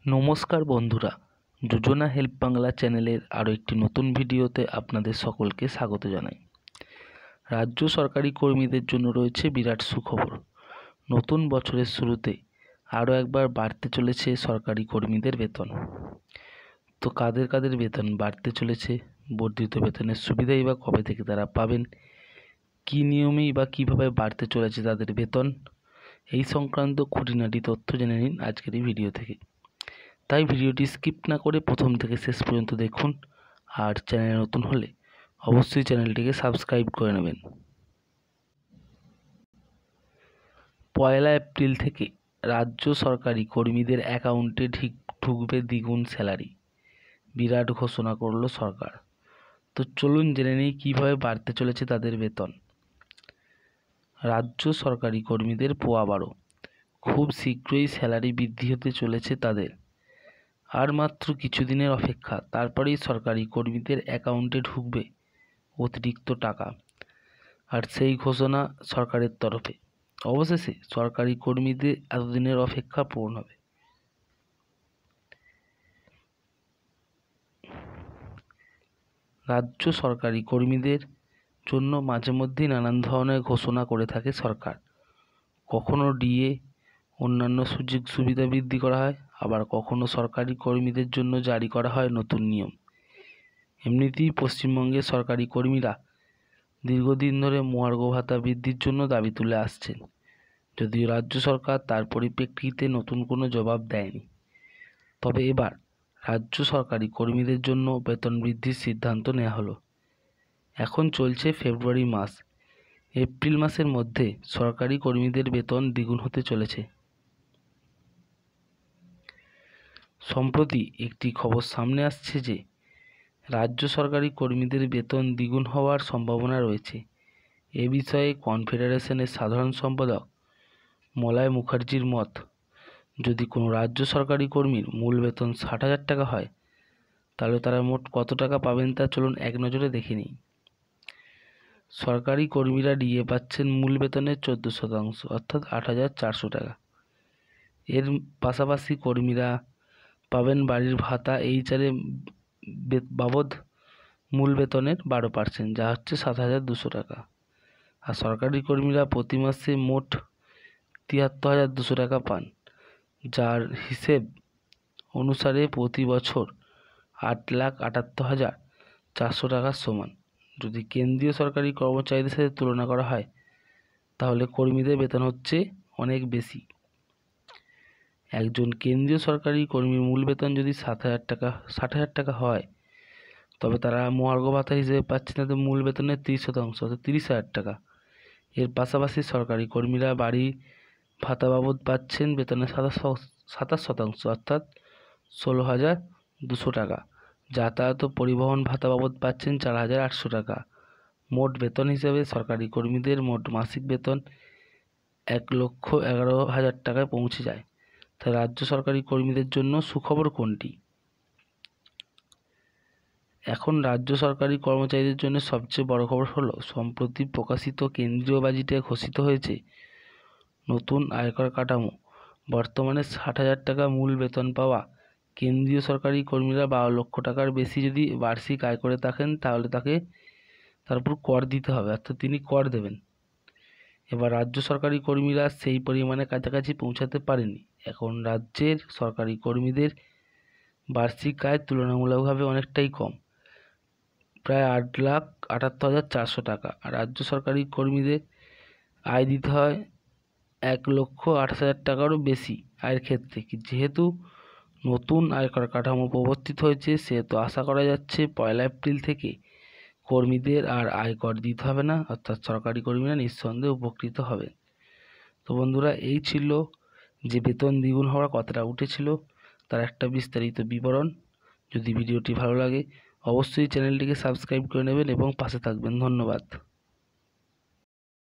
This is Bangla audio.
নমস্কার বন্ধুরা, যোজনা হেল্প বাংলা চ্যানেলের আরও একটি নতুন ভিডিওতে আপনাদের সকলকে স্বাগত জানাই। রাজ্য সরকারি কর্মীদের জন্য রয়েছে বিরাট সুখবর। নতুন বছরের শুরুতে আরও একবার বাড়তে চলেছে সরকারি কর্মীদের বেতন। তো কাদের কাদের বেতন বাড়তে চলেছে, বর্ধিত বেতনের সুবিধাই বা কবে থেকে তারা পাবেন, কী নিয়মেই বা কীভাবে বাড়তে চলেছে তাদের বেতন, এই সংক্রান্ত খুঁটিনাটি তথ্য জেনে নিন আজকের এই ভিডিও থেকে। তাই ভিডিওটি স্কিপ না করে প্রথম থেকে শেষ পর্যন্ত দেখুন, আর চ্যানেলে নতুন হলে অবশ্যই চ্যানেলটিকে সাবস্ক্রাইব করে নেবেন। 1 এপ্রিল থেকে রাজ্য সরকারি কর্মীদের অ্যাকাউন্টে ঢুকবে দ্বিগুণ স্যালারি, বিরাট ঘোষণা করল সরকার। তো চলুন জেনে নিই কীভাবে বাড়তে চলেছে তাদের বেতন। রাজ্য সরকারি কর্মীদের পোয়া 12, খুব শীঘ্রই স্যালারি বৃদ্ধি হতে চলেছে তাদের। আর মাত্র কিছুদিনের অপেক্ষা, তারপরেই সরকারি কর্মীদের অ্যাকাউন্টে ঢুকবে অতিরিক্ত টাকা। আর সেই ঘোষণা সরকারের তরফে। অবশেষে সরকারি কর্মীদের এতদিনের অপেক্ষা পূরণ হবে। রাজ্য সরকারি কর্মীদের জন্য মাঝে মধ্যেই নানান ধরনের ঘোষণা করে থাকে সরকার। কখনো ডিএ, অন্যান্য সুযোগ সুবিধা বৃদ্ধি করা হয়, আবার কখনো সরকারি কর্মীদের জন্য জারি করা হয় নতুন নিয়ম। এমনিতেই পশ্চিমবঙ্গের সরকারি কর্মীরা দীর্ঘদিন ধরে মহার্ঘ ভাতা বৃদ্ধির জন্য দাবি তুলে আসছেন, যদিও রাজ্য সরকার তার পরিপ্রেক্ষিতে নতুন কোনো জবাব দেয়নি। তবে এবার রাজ্য সরকারি কর্মীদের জন্য বেতন বৃদ্ধির সিদ্ধান্ত নেওয়া হলো। এখন চলছে ফেব্রুয়ারি মাস, এপ্রিল মাসের মধ্যে সরকারি কর্মীদের বেতন দ্বিগুণ হতে চলেছে। সম্প্রতি একটি খবর সামনে আসছে যে রাজ্য সরকারি কর্মীদের বেতন দ্বিগুণ হওয়ার সম্ভাবনা রয়েছে। এ বিষয়ে কনফেডারেশনের সাধারণ সম্পাদক মলয় মুখার্জির মত, যদি কোনো রাজ্য সরকারি কর্মীর মূল বেতন 60,000 টাকা হয়, তাহলে তারা মোট কত টাকা পাবেন তা চলুন এক নজরে দেখে নিই। সরকারি কর্মীরা ডিএ পাচ্ছেন মূল বেতনের 14%, অর্থাৎ 8,400 টাকা। এর পাশাপাশি কর্মীরা পাবেন বাড়ির ভাতা এইচআরএ বাবদ মূল বেতনের 12%, যা হচ্ছে 7,200 টাকা। আর সরকারি কর্মীরা প্রতি মাসে মোট 73,200 টাকা পান, যার হিসেব অনুসারে প্রতি বছর 8,78,400 টাকার সমান। যদি কেন্দ্রীয় সরকারি কর্মচারীদের সাথে তুলনা করা হয়, তাহলে কর্মীদের বেতন হচ্ছে অনেক বেশি। একজন কেন্দ্রীয় সরকারি কর্মীর মূল বেতন যদি 60,000 টাকা হয়, তবে তারা মহার্ঘ ভাতা হিসেবে পাচ্ছে তাদের মূল বেতনের 30%, অর্থাৎ 30,000 টাকা। এর পাশাপাশি সরকারি কর্মীরা বাড়ি ভাতা বাবদ পাচ্ছেন বেতনের 27%, অর্থাৎ 16,200 টাকা। যাতায়াত ও পরিবহন ভাতা বাবদ পাচ্ছেন 4,800 টাকা। মোট বেতন হিসেবে সরকারি কর্মীদের মোট মাসিক বেতন 1,11,000 টাকায় পৌঁছে যায়। তাই রাজ্য সরকারি কর্মীদের জন্য সুখবর কোনটি? এখন রাজ্য সরকারি কর্মচারীদের জন্য সবচেয়ে বড় খবর হলো, সম্প্রতি প্রকাশিত কেন্দ্রীয় বাজেটে ঘোষিত হয়েছে নতুন আয়কর কাঠামো। বর্তমানে 60,000 টাকা মূল বেতন পাওয়া কেন্দ্রীয় সরকারি কর্মীরা 12 লক্ষ টাকার বেশি যদি বার্ষিক আয় করে থাকেন, তাহলে তার উপর কর দিতে হবে, অর্থাৎ তিনি কর দেবেন। এবার রাজ্য সরকারি কর্মীরা সেই পরিমাণে কাছাকাছি পৌঁছাতে পারেনি। এখন রাজ্যের সরকারি কর্মীদের বার্ষিক আয় তুলনামূলকভাবে অনেকটাই কম, প্রায় 8,78,400 টাকা। আর রাজ্য সরকারি কর্মীদের আয় দিতে হয় 1,28,000 টাকারও বেশি আয়ের ক্ষেত্রে। যেহেতু নতুন আয়কর কাঠামো প্রবর্তিত হয়েছে, সেহেতু আশা করা যাচ্ছে 1 এপ্রিল থেকে কর্মীদের আর আয়কর দিতে হবে না, অর্থাৎ সরকারি কর্মীরা নিঃসন্দেহে উপকৃত হবেন। তো বন্ধুরা, এই ছিল যে বেতন দ্বিগুণ হওয়ার কথাটা উঠেছিল, তার একটা বিস্তারিত বিবরণ। যদি ভিডিওটি ভালো লাগে অবশ্যই চ্যানেলটিকে সাবস্ক্রাইব করে নেবেন এবং পাশে থাকবেন। ধন্যবাদ।